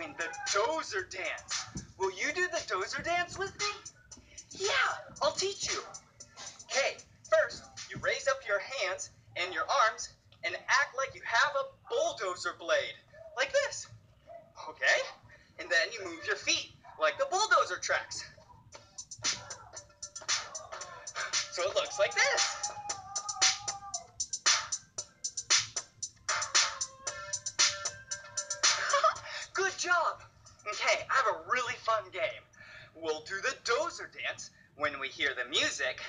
doing the dozer dance. Will you do the dozer dance with me? Yeah, I'll teach you. Okay, first, you raise up your hands and your arms and act like you have a bulldozer blade, like this. Okay? And then you move your feet like the bulldozer tracks. So it looks like this. Good job. Okay, I have a really fun game. We'll do the dozer dance when we hear the music,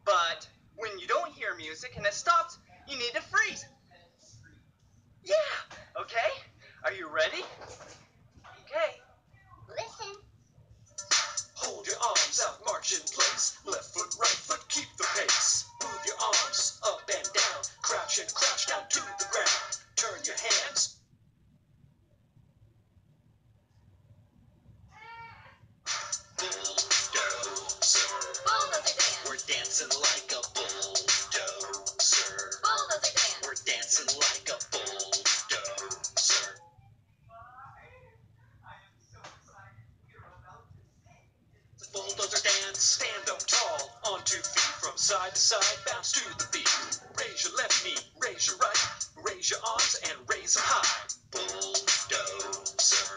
but when you don't hear music and it stops, you need to freeze. Yeah, okay? Are you ready? Okay. Listen. Hold your arms out, march in place. Left foot, right foot, keep the pace. Move your arms up and down. Crouch and crouch down to the ground. Turn your hands. Bulldozer. Bulldozer dance. We're dancing like a bulldozer. Bulldozer dance. We're dancing like a bulldozer. Bulldozer dance. Stand up tall on 2 feet from side to side. Bounce to the beat. Raise your left knee, raise your right. Raise your arms and raise them high. Bulldozer.